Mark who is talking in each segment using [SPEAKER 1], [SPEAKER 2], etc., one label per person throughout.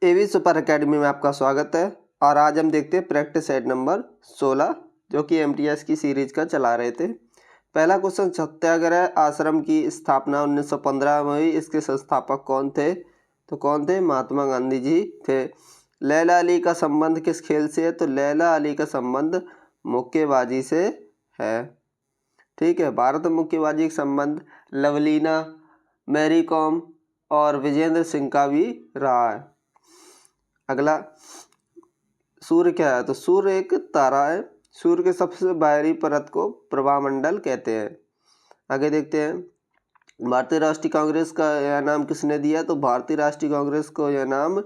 [SPEAKER 1] एवी super academy में आपका स्वागत है। और आज हम देखते हैं प्रैक्टिस सेट नंबर 16 जो कि एमटीएस की सीरीज का चला रहे थे। पहला क्वेश्चन, सत्याग्रह आश्रम की स्थापना 1915 में हुई, इसके संस्थापक कौन थे? तो कौन थे? महात्मा गांधी जी थे। लैला अली का संबंध किस खेल से है? तो लैला अली का संबंध मुक्केबाजी से है। ठीक है, भारत में मुक्केबाजी का संबंध लवलीना, मैरी कॉम और विजेंद्र सिंह का भी रहा है। अगला, सूर्य क्या है? तो सूर्य एक तारा है। सूर्य के सबसे बाहरी परत को प्रभामंडल कहते हैं। आगे देखते हैं, भारतीय राष्ट्रीय कांग्रेस का यह नाम किसने दिया? तो भारतीय राष्ट्रीय कांग्रेस को यह नाम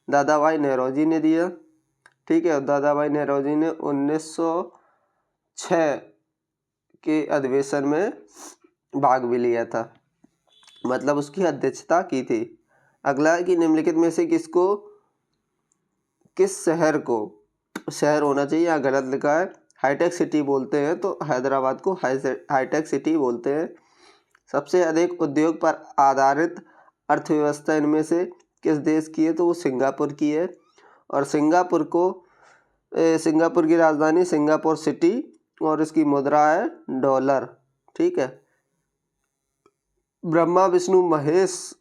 [SPEAKER 1] दादा भाई नौरोजी ने दिया। ठीक है, दादा भाई नौरोजी ने 1906 के अधिवेशन में भाग भी लिया था, मतलब उसकी अध्यक्षता की थी। अगला है कि निम्नलिखित में से किस शहर को शहर होना चाहिए? यहाँ गलत लिखा है, हाईटेक सिटी बोलते हैं, तो हैदराबाद को हाईटेक सिटी बोलते हैं। सबसे अधिक उद्योग पर आधारित अर्थव्यवस्था इनमें से किस देश की है? तो वो सिंगापुर की है। और सिंगापुर की राजधानी सिंगापुर सिटी और इसकी मुद्रा है डॉलर। ठीक है, ब्रह्मा विष्णु महेश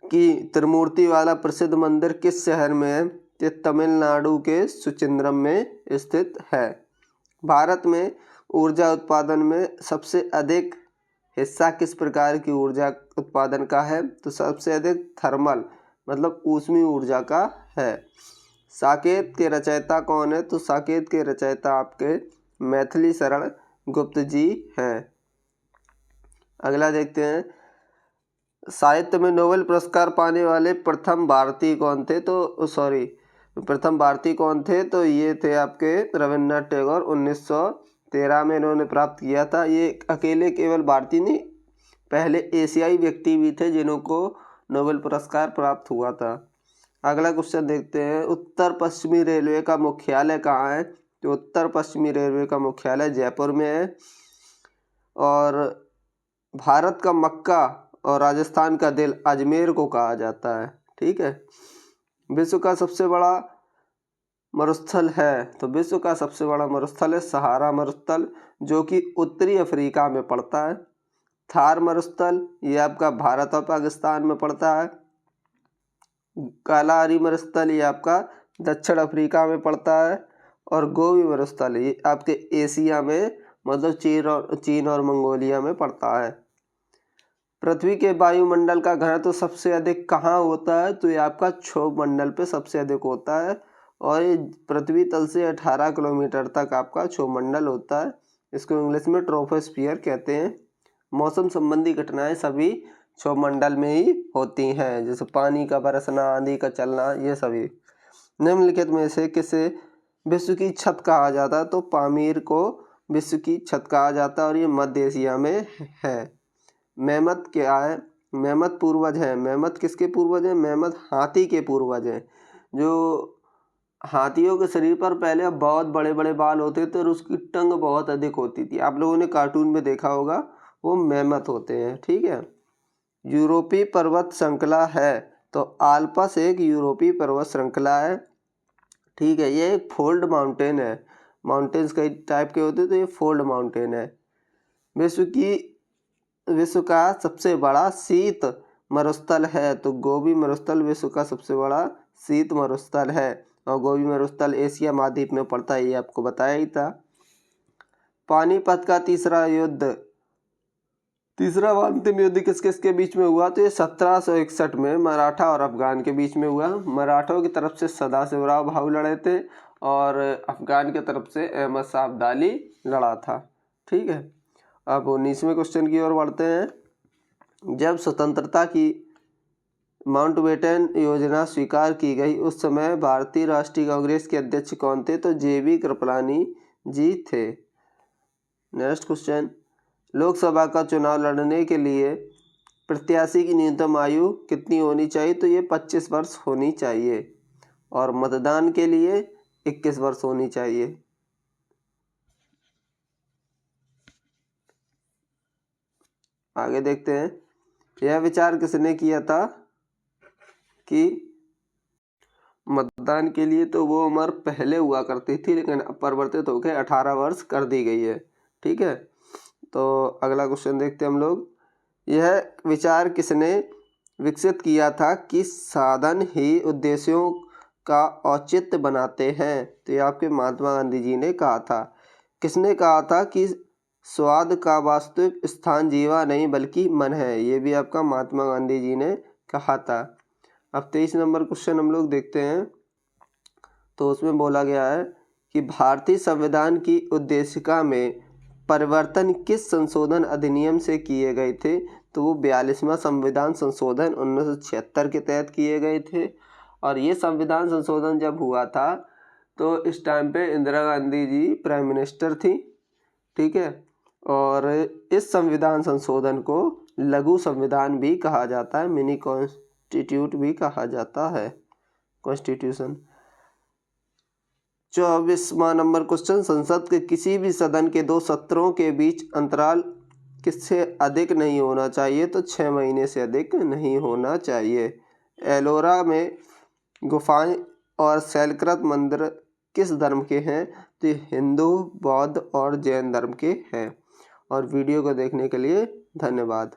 [SPEAKER 1] की त्रिमूर्ति वाला प्रसिद्ध मंदिर किस शहर में है? ये तमिलनाडु के सुचिंद्रम में स्थित है। भारत में ऊर्जा उत्पादन में सबसे अधिक हिस्सा किस प्रकार की ऊर्जा उत्पादन का है? तो सबसे अधिक थर्मल, मतलब ऊष्मीय ऊर्जा का है। साकेत के रचयिता कौन है? तो साकेत के रचयिता आपके मैथिली शरण गुप्त जी हैं। अगला देखते हैं, साहित्य में नोबेल पुरस्कार पाने वाले प्रथम भारतीय कौन थे? तो ये थे आपके रविन्द्रनाथ टैगोर। 1913 में इन्होंने प्राप्त किया था। ये अकेले केवल भारतीय नहीं, पहले एशियाई व्यक्ति भी थे जिनको नोबेल पुरस्कार प्राप्त हुआ था। अगला क्वेश्चन देखते हैं, उत्तर पश्चिमी रेलवे का मुख्यालय कहाँ है? तो उत्तर पश्चिमी रेलवे का मुख्यालय जयपुर में है। और भारत का मक्का और राजस्थान का दिल अजमेर को कहा जाता है। ठीक है, विश्व का सबसे बड़ा मरुस्थल है? तो विश्व का सबसे बड़ा मरुस्थल है सहारा मरुस्थल, जो कि उत्तरी अफ्रीका में पड़ता है। थार मरुस्थल ये आपका भारत और पाकिस्तान में पड़ता है। कालाहारी मरुस्थल ये आपका दक्षिण अफ्रीका में पड़ता है। और गोबी मरुस्थल ये आपके एशिया में, मतलब चीन और मंगोलिया में पड़ता है। पृथ्वी के वायुमंडल का घनत्व सबसे अधिक कहाँ होता है? तो ये आपका क्षोभ मंडल पे सबसे अधिक होता है। और ये पृथ्वी तल से 18 किलोमीटर तक आपका क्षोभ मंडल होता है। इसको इंग्लिश में ट्रोपोस्फियर कहते हैं। मौसम संबंधी घटनाएं सभी क्षोभ मंडल में ही होती हैं, जैसे पानी का बरसना, आंधी का चलना, ये सभी। निम्नलिखित में से किसे विश्व की छत कहा जाता है? तो पामीर को विश्व की छत कहा जाता है और ये मध्य एशिया में है। मेमत क्या है? मेमत पूर्वज है। मेमत किसके पूर्वज हैं? मेमत हाथी के पूर्वज हैं। जो हाथियों के शरीर पर पहले बहुत बड़े बड़े बाल होते थे और उसकी टंग बहुत अधिक होती थी, आप लोगों ने कार्टून में देखा होगा, वो मेमत होते हैं। ठीक है, यूरोपीय पर्वत श्रृंखला है? तो आल्पस एक यूरोपीय पर्वत श्रृंखला है। ठीक है, ये एक फोल्ड माउंटेन है। माउंटेन्स कई टाइप के होते हैं, तो ये फोल्ड माउंटेन है। विश्व का सबसे बड़ा शीत मरुस्थल है? तो गोबी मरुस्थल विश्व का सबसे बड़ा शीत मरुस्थल है। और गोबी मरुस्थल एशिया महाद्वीप में पड़ता है, ये आपको बताया ही था। पानीपत का तीसरा व अंतिम युद्ध किस किस के बीच में हुआ? तो ये 1761 में मराठा और अफगान के बीच में हुआ। मराठों की तरफ से सदाशिवराव भाऊ लड़े थे और अफगान की तरफ से अहमद शाह अब्दाली लड़ा था। ठीक है, अब 19वें क्वेश्चन की ओर बढ़ते हैं। जब स्वतंत्रता की माउंटबेटन योजना स्वीकार की गई, उस समय भारतीय राष्ट्रीय कांग्रेस के अध्यक्ष कौन थे? तो जेबी कृपलानी जी थे। नेक्स्ट क्वेश्चन, लोकसभा का चुनाव लड़ने के लिए प्रत्याशी की न्यूनतम आयु कितनी होनी चाहिए? तो ये 25 वर्ष होनी चाहिए। और मतदान के लिए 21 वर्ष होनी चाहिए। आगे देखते हैं, यह विचार किसने किया था कि मतदान के लिए तो वो उम्र पहले हुआ करती थी, लेकिन अब परिवर्तित होकर 18 वर्ष कर दी गई है। ठीक है, तो अगला क्वेश्चन देखते हैं हम लोग। यह विचार किसने विकसित किया था कि साधन ही उद्देश्यों का औचित्य बनाते हैं? तो ये आपके महात्मा गांधी जी ने कहा था। किसने कहा था कि स्वाद का वास्तविक स्थान जीवा नहीं बल्कि मन है? ये भी आपका महात्मा गांधी जी ने कहा था। अब 23 नंबर क्वेश्चन हम लोग देखते हैं। तो उसमें बोला गया है कि भारतीय संविधान की उद्देशिका में परिवर्तन किस संशोधन अधिनियम से किए गए थे? तो वो 42वां संविधान संशोधन 1976 के तहत किए गए थे। और ये संविधान संशोधन जब हुआ था तो इस टाइम पे इंदिरा गांधी जी प्राइम मिनिस्टर थी। ठीक है, और इस संविधान संशोधन को लघु संविधान भी कहा जाता है, मिनी कॉन्स्टिट्यूट भी कहा जाता है, कॉन्स्टिट्यूशन। 24वां नंबर क्वेश्चन, संसद के किसी भी सदन के 2 सत्रों के बीच अंतराल किससे अधिक नहीं होना चाहिए? तो 6 महीने से अधिक नहीं होना चाहिए। एलोरा में गुफाएं और शैलकृत मंदिर किस धर्म के हैं? तो हिंदू, बौद्ध और जैन धर्म के हैं। और वीडियो को देखने के लिए धन्यवाद।